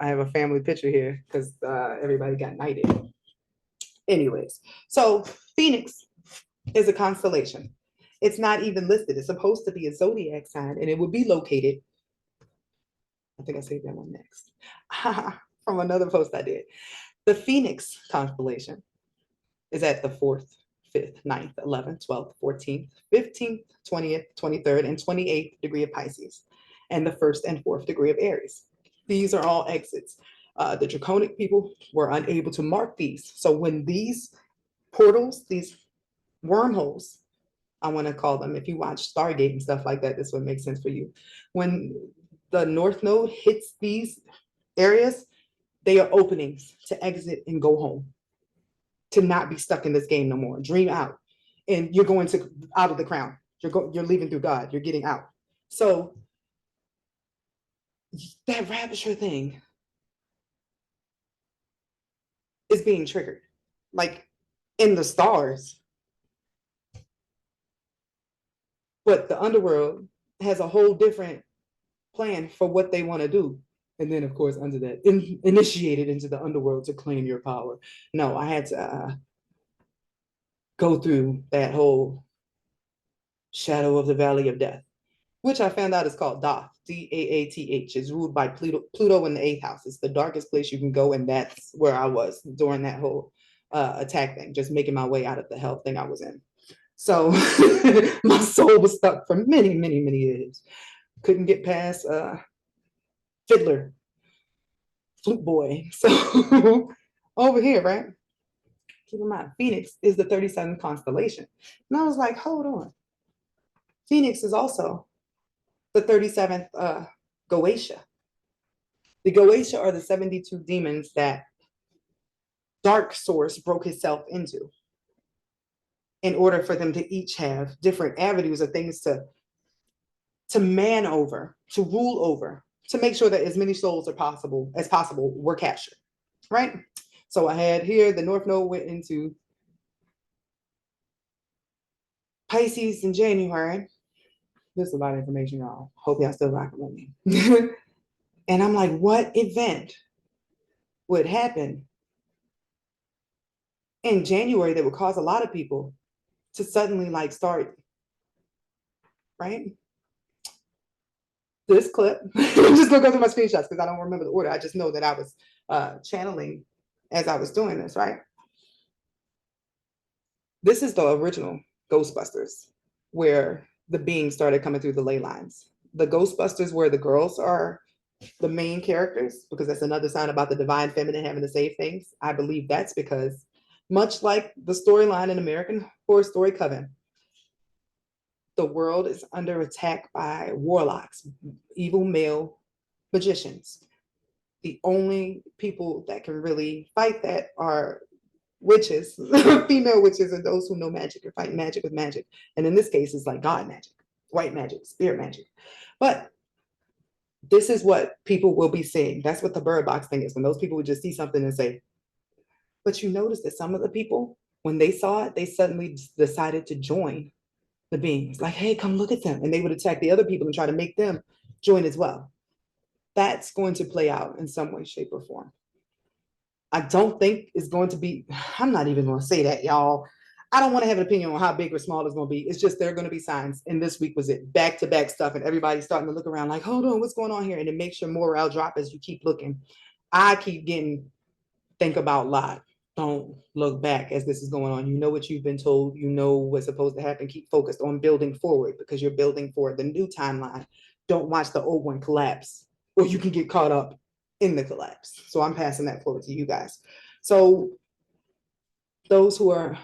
I have a family picture here because everybody got knighted. Anyways, so Phoenix is a constellation. It's not even listed. It's supposed to be a zodiac sign, and it would be located. I think I saved that one next from another post I did. The Phoenix constellation is at the 4th, 5th, 9th, 11th, 12th, 14th, 15th, 20th, 23rd, and 28th degree of Pisces, and the 1st and 4th degree of Aries. These are all exits. The draconic people were unable to mark these. So when these portals, these wormholes, I want to call them, if you watch Stargate and stuff like that, this would make sense for you. When the North Node hits these areas, they are openings to exit and go home, to not be stuck in this game no more. Dream out, and you're going to out of the crown. You're leaving through God. You're getting out. So that rapture thing is being triggered, like in the stars. But the underworld has a whole different plan for what they want to do. And then, of course, under that, initiated into the underworld to claim your power. No, I had to go through that whole shadow of the valley of death, which I found out is called Daath, D-A-A-T-H. It's ruled by Pluto in the 8th house. It's the darkest place you can go, and that's where I was during that whole attack thing, just making my way out of the hell thing I was in. So my soul was stuck for many, many, many years. Couldn't get past Fiddler, Flute Boy. So over here, right? Keep in mind, Phoenix is the 37th constellation. And I was like, hold on. Phoenix is also the 37th Goetia. The Goetia are the 72 demons that Dark Source broke himself into, in order for them to each have different avenues of things to man over, to rule over, to make sure that as many souls as possible were captured, right? So I had here, the North Node went into Pisces in January. There's a lot of information, y'all. Hope y'all still rocking with me. And I'm like, what event would happen in January that would cause a lot of people to suddenly like start, right? This clip, I'm just gonna go through my screenshots because I don't remember the order. I just know that I was channeling as I was doing this, right? This is the original Ghostbusters, where the beings started coming through the ley lines. The Ghostbusters, where the girls are the main characters, because that's another sign about the divine feminine having to save things. I believe that's because, much like the storyline in American Horror Story Coven, the world is under attack by warlocks, evil male magicians. The only people that can really fight that are witches, female witches, and those who know magic or fight magic with magic. And in this case, it's like God magic, white magic, spirit magic. But this is what people will be seeing. That's what the bird box thing is. When those people would just see something and say, but you notice that some of the people, when they saw it, they suddenly decided to join the beings. Like, hey, come look at them. And they would attack the other people and try to make them join as well. That's going to play out in some way, shape, or form. I don't think it's going to be, I'm not even going to say that, y'all. I don't want to have an opinion on how big or small it's going to be. It's just there are going to be signs. And this week was it, back to back stuff. And everybody's starting to look around like, hold on, what's going on here? And it makes your morale drop as you keep looking. I keep getting think about lot. Don't look back as this is going on. You know what you've been told. You know what's supposed to happen. Keep focused on building forward because you're building for the new timeline. Don't watch the old one collapse or you can get caught up in the collapse. So I'm passing that forward to you guys. So those who are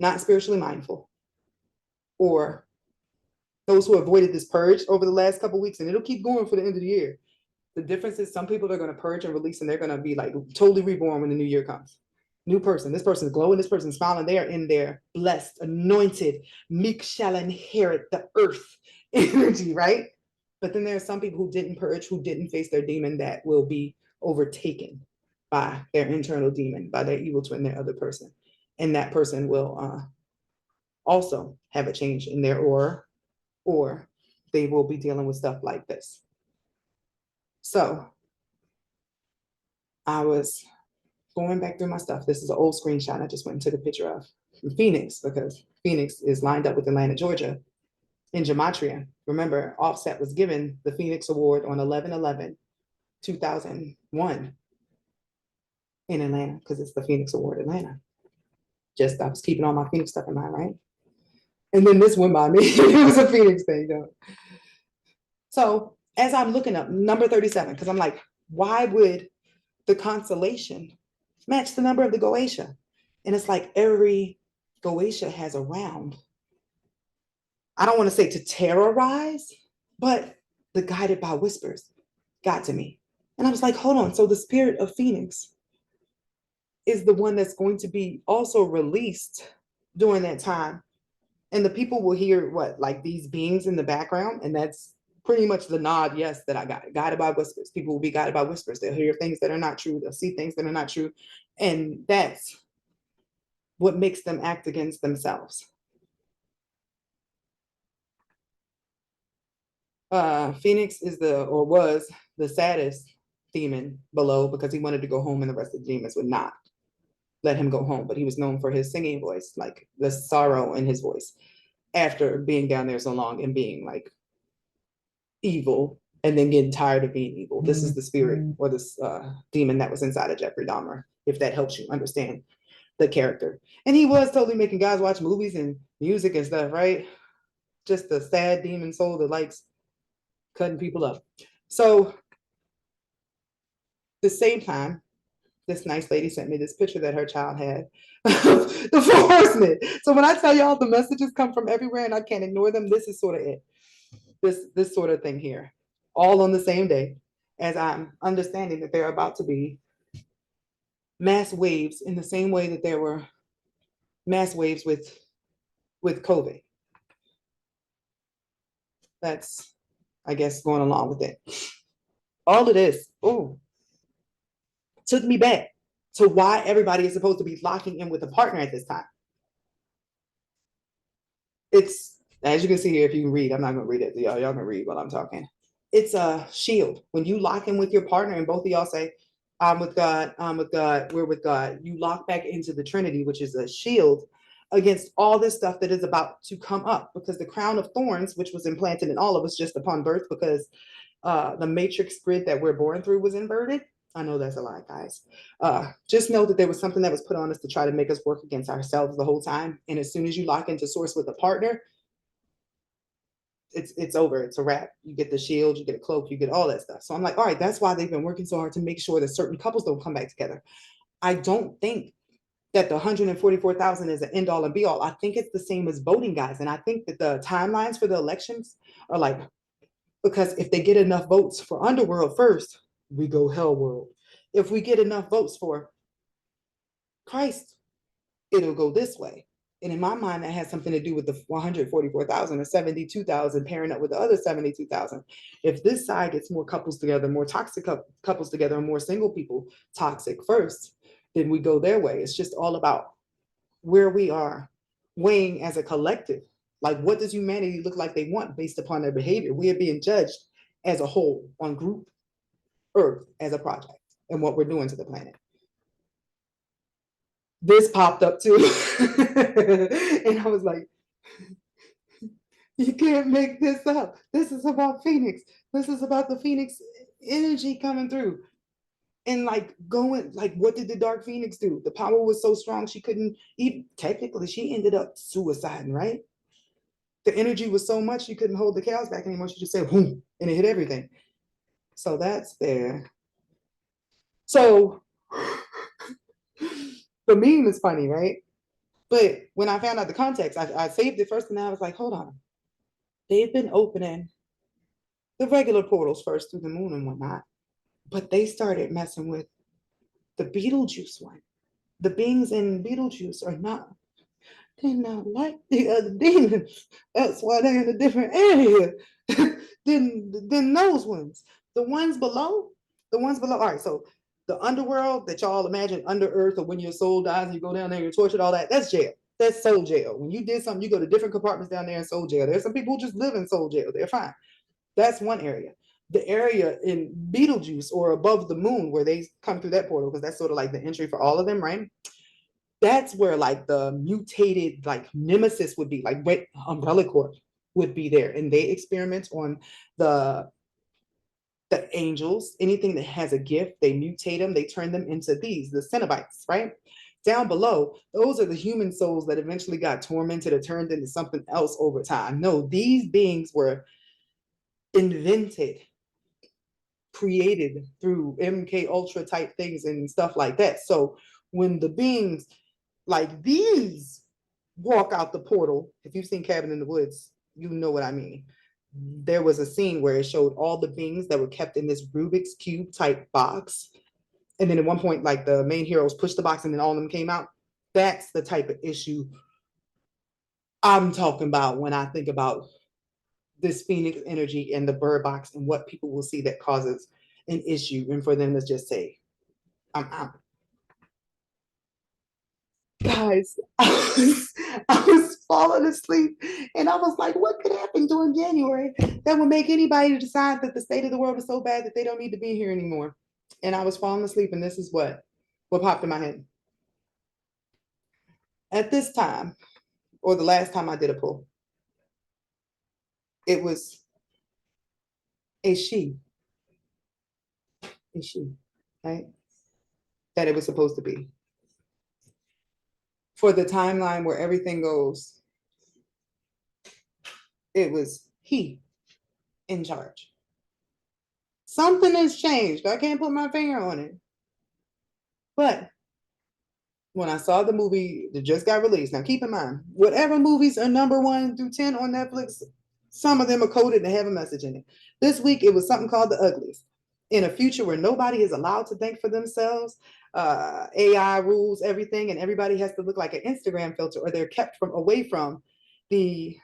not spiritually mindful or those who avoided this purge over the last couple of weeks, and it'll keep going for the end of the year. The difference is some people are going to purge and release and they're going to be like totally reborn when the new year comes. New person, this person is glowing, this person is smiling, they are in their blessed, anointed, meek shall inherit the earth energy, right? But then there are some people who didn't purge, who didn't face their demon that will be overtaken by their internal demon, by their evil twin, their other person. And that person will also have a change in their aura, or they will be dealing with stuff like this. So I was going back through my stuff. This is an old screenshot I just went and took a picture of from Phoenix because Phoenix is lined up with Atlanta, Georgia in Gematria. Remember, Offset was given the Phoenix Award on 11/11/2001 in Atlanta because it's the Phoenix Award Atlanta. Just I was keeping all my Phoenix stuff in mind, right? And then this went by me. It was a Phoenix thing, though. So as I'm looking up number 37, because I'm like, why would the constellation match the number of the Goetia? And it's like every Goetia has a round. I don't want to say to terrorize, but the guided by whispers got to me. And I was like, hold on. So the spirit of Phoenix is the one that's going to be also released during that time. And the people will hear what, like these beings in the background. And that's pretty much the nod, yes, that I got. Guided by whispers. People will be guided by whispers. They'll hear things that are not true. They'll see things that are not true. And that's what makes them act against themselves. Phoenix is or was the saddest demon below because he wanted to go home and the rest of the demons would not let him go home. But he was known for his singing voice, like the sorrow in his voice after being down there so long and being like evil and then getting tired of being evil. This is the spirit or this demon that was inside of Jeffrey Dahmer, if that helps you understand the character. And he was totally making guys watch movies and music and stuff, right? Just a sad demon soul that likes cutting people up. So the same time, this nice lady sent me this picture that her child had the four horsemen. So when I tell y'all the messages come from everywhere and I can't ignore them, this is sort of it. This sort of thing here, all on the same day, as I'm understanding that they're about to be mass waves in the same way that there were mass waves with COVID. That's, I guess, going along with it. All of this, took me back to why everybody is supposed to be locking in with a partner at this time. It's, as you can see here, if you can read, I'm not going to read it. Y'all can read while I'm talking. It's a shield. When you lock in with your partner and both of y'all say, I'm with God, we're with God, you lock back into the Trinity, which is a shield against all this stuff that is about to come up, because the crown of thorns, which was implanted in all of us just upon birth, because the matrix grid that we're born through was inverted. I know that's a lot, guys. Just know that there was something that was put on us to try to make us work against ourselves the whole time. And as soon as you lock into source with a partner, it's over. It's a wrap. You get the shield, you get a cloak, you get all that stuff. So I'm like, all right, that's why they've been working so hard to make sure that certain couples don't come back together. I don't think that the 144,000 is an end all and be all. I think it's the same as voting, guys. And I think that the timelines for the elections are like, because if they get enough votes for Underworld first, we go Hell World. If we get enough votes for Christ, it'll go this way. And in my mind, that has something to do with the 144,000 or 72,000 pairing up with the other 72,000. If this side gets more couples together, more toxic couples together, and more single people toxic first, then we go their way. It's just all about where we are weighing as a collective. Like, what does humanity look like they want based upon their behavior? We are being judged as a whole on group Earth as a project and what we're doing to the planet. this popped up too. And I was like, you can't make this up. This is about Phoenix. This is about the Phoenix energy coming through. And like going, like, what did the Dark Phoenix do? The power was so strong she couldn't even, technically, she ended up suiciding, right? The energy was so much she couldn't hold the cows back anymore. She just said, boom, and it hit everything. So that's there. So the meme is funny, right? But when I found out the context, I saved it first and I was like, hold on. They've been opening the regular portals first through the moon and whatnot, but they started messing with the Beetlejuice one. The beings in Beetlejuice are not, they're not like the other demons. That's why they're in a different area than those ones. The ones below, the ones below. All right, so the underworld that y'all imagine under earth, or when your soul dies and you go down there and you're tortured, all that, that's jail. That's soul jail. When you did something, you go to different compartments down there in soul jail. There's some people who just live in soul jail. They're fine. That's one area. The area in Beetlejuice or above the moon where they come through that portal, because that's sort of like the entry for all of them, right? That's where like the mutated like nemesis would be, like what Umbrella Corp would be there. And they experiment on the angels, anything that has a gift, they mutate them, they turn them into these, the Cenobites, right? Down below, those are the human souls that eventually got tormented or turned into something else over time. No, these beings were invented, created through MK Ultra type things and stuff like that. So when the beings like these walk out the portal, if you've seen Cabin in the Woods, you know what I mean. There was a scene where it showed all the beings that were kept in this Rubik's Cube type box. And then at one point, like the main heroes pushed the box and then all of them came out. That's the type of issue I'm talking about when I think about this Phoenix energy and the bird box and what people will see that causes an issue. And for them to just say, I'm out. Guys, I was falling asleep and I was like, what could happen during January that would make anybody decide that the state of the world is so bad that they don't need to be here anymore? And I was falling asleep, and this is what popped in my head. At this time, or the last time I did a pull, it was a she, right? That it was supposed to be. For the timeline where everything goes, it was he in charge. Something has changed. I can't put my finger on it. But when I saw the movie that just got released, now keep in mind, whatever movies are number 1 through 10 on Netflix, some of them are coded and have a message in it. This week, it was something called The Uglies. In a future where nobody is allowed to think for themselves, AI rules everything, and everybody has to look like an Instagram filter, or they're kept from away from the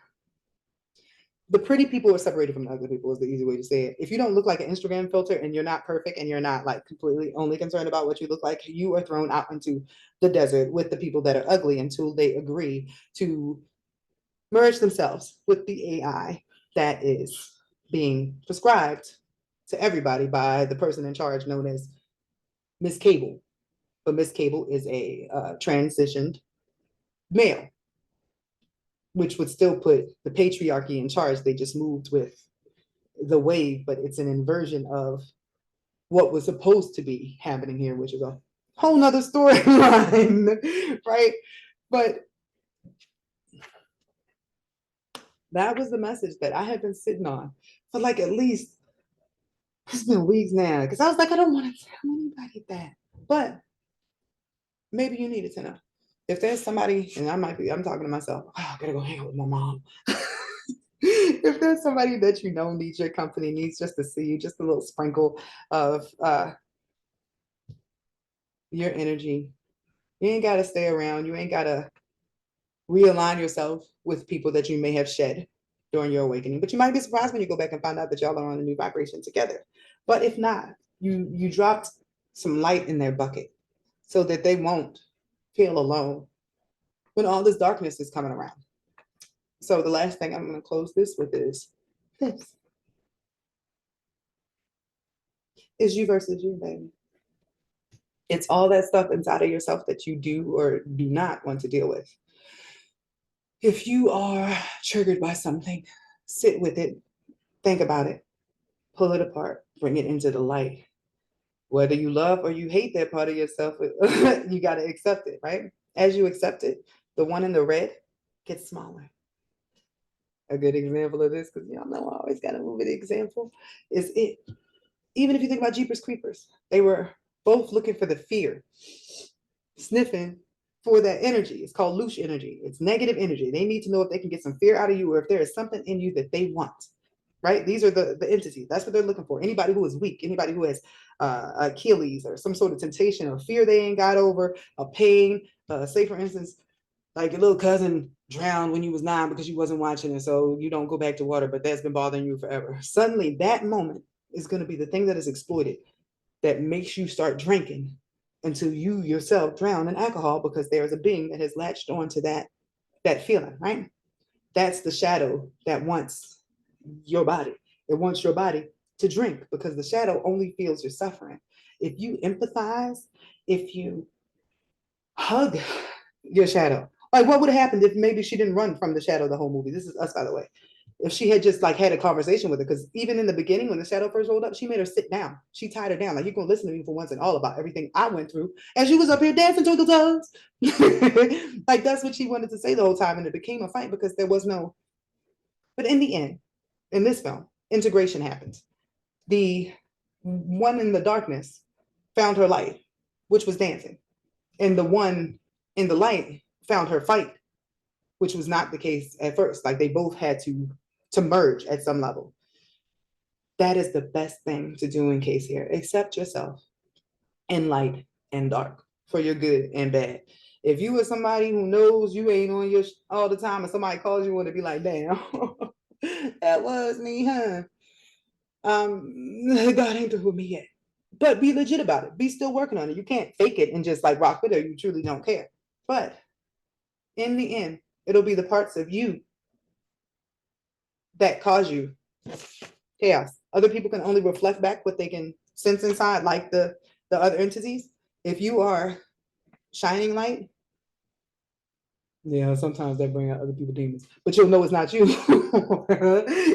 pretty people are separated from the ugly people is the easy way to say it. If you don't look like an Instagram filter and you're not perfect and you're not like completely only concerned about what you look like, you are thrown out into the desert with the people that are ugly until they agree to merge themselves with the AI that is being prescribed to everybody by the person in charge known as Miss Cable. But Miss Cable is a transitioned male, which would still put the patriarchy in charge. They just moved with the wave, but it's an inversion of what was supposed to be happening here, which is a whole nother storyline, right? But that was the message that I had been sitting on for like at least, it's been weeks now, because I was like, I don't want to tell anybody that, but maybe you needed to know. If there's somebody, and I'm talking to myself, oh, I gotta go hang out with my mom. If there's somebody that you know needs your company, needs just to see you, just a little sprinkle of your energy, you ain't got to stay around. You ain't got to realign yourself with people that you may have shed during your awakening. But you might be surprised when you go back and find out that y'all are on a new vibration together. But if not, you dropped some light in their bucket so that they won't feel alone when all this darkness is coming around. So the last thing I'm going to close this with is this. It's you versus you, baby. It's all that stuff inside of yourself that you do or do not want to deal with. If you are triggered by something, sit with it, think about it, pull it apart, bring it into the light. Whether you love or you hate that part of yourself, you got to accept it, right? As you accept it, the one in the red gets smaller. A good example of this, because y'all know I always got to move an example, is it. Even if you think about Jeepers Creepers, they were both looking for the fear, sniffing for that energy. It's called louche energy. It's negative energy. They need to know if they can get some fear out of you or if there is something in you that they want, right? These are the entities. That's what they're looking for. Anybody who is weak, anybody who has Achilles or some sort of temptation or fear they ain't got over, a pain, say for instance, like your little cousin drowned when you was 9 because you wasn't watching it, so you don't go back to water, but that's been bothering you forever. Suddenly that moment is going to be the thing that is exploited that makes you start drinking until you yourself drown in alcohol because there is a being that has latched onto that feeling, right? That's the shadow that wants your body. It wants your body to drink because the shadow only feels your suffering. If you empathize, if you hug your shadow, like what would have happened if maybe she didn't run from the shadow the whole movie? This is us, by the way. If she had just like had a conversation with her, because even in the beginning when the shadow first rolled up, she made her sit down. She tied her down. Like, you're gonna listen to me for once and all about everything I went through as you was up here dancing twinkle toes. Like that's what she wanted to say the whole time, and it became a fight because there was no. But in the end, in this film, integration happens. The one in the darkness found her light, which was dancing, and the one in the light found her fight, which was not the case at first. Like they both had to merge at some level. That is the best thing to do in case here. Accept yourself in light and dark for your good and bad. If you are somebody who knows you ain't on your all the time and somebody calls you, want to be like, damn, that was me, huh? God ain't through with me yet. But be legit about it. Be still working on it. You can't fake it and just like rock with it. You truly don't care. But in the end, it'll be the parts of you that cause you chaos. Other people can only reflect back what they can sense inside, like the other entities. If you are shining light, yeah, sometimes that bring out other people's demons, but you'll know it's not you.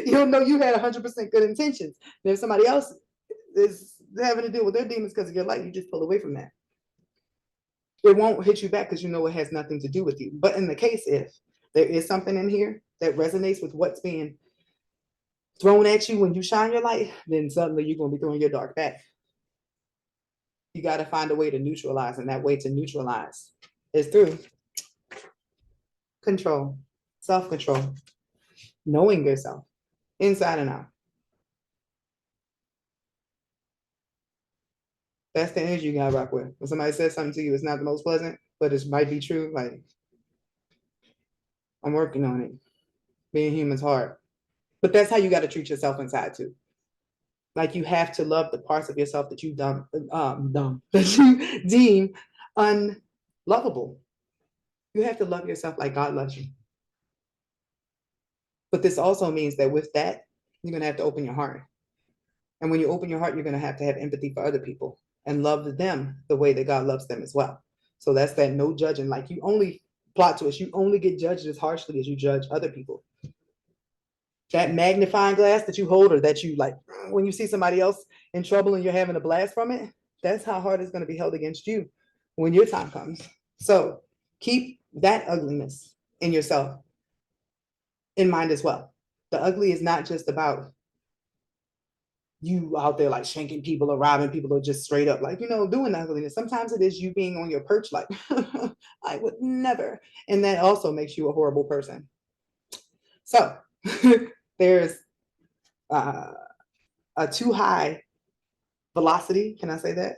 You'll know you had 100% good intentions. And if somebody else is having to deal with their demons because of your light, you just pull away from that. It won't hit you back because you know it has nothing to do with you. But in the case if there is something in here that resonates with what's being thrown at you when you shine your light, then suddenly you're going to be throwing your dark back. You got to find a way to neutralize, and that way to neutralize is through control, self-control, knowing yourself inside and out. That's the energy you gotta rock with. When somebody says something to you, it's not the most pleasant, but it might be true. Like, I'm working on it. Being human's hard. But that's how you got to treat yourself inside too. Like, you have to love the parts of yourself that you that you deem unlovable. You have to love yourself like God loves you. But this also means that with that, you're gonna have to open your heart. And when you open your heart, you're gonna have to have empathy for other people and love them the way that God loves them as well. So that's that no judging. Like, you only plot twist, you only get judged as harshly as you judge other people. That magnifying glass that you hold, or that you like when you see somebody else in trouble and you're having a blast from it, that's how hard it's going to be held against you when your time comes. So keep that ugliness in yourself in mind as well. The ugly is not just about you out there like shanking people or robbing people or just straight up like, doing ugliness. Sometimes it is you being on your perch like, I would never. And that also makes you a horrible person. So there's a too high velocity. Can I say that?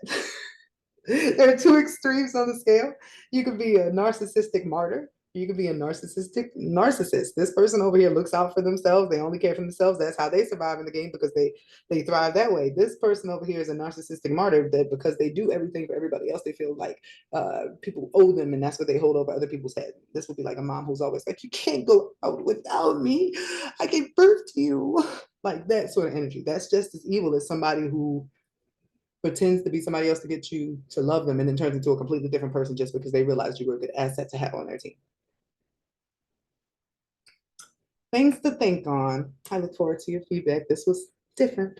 There are two extremes on the scale. You could be a narcissistic martyr. You could be a narcissistic narcissist. This person over here looks out for themselves. They only care for themselves. That's how they survive in the game because they thrive that way. This person over here is a narcissistic martyr that because they do everything for everybody else, they feel like people owe them, and that's what they hold over other people's head. This would be like a mom who's always like, you can't go out without me. I gave birth to you. Like that sort of energy. That's just as evil as somebody who pretends to be somebody else to get you to love them and then turns into a completely different person just because they realized you were a good asset to have on their team. Things to think on. I look forward to your feedback. This was different.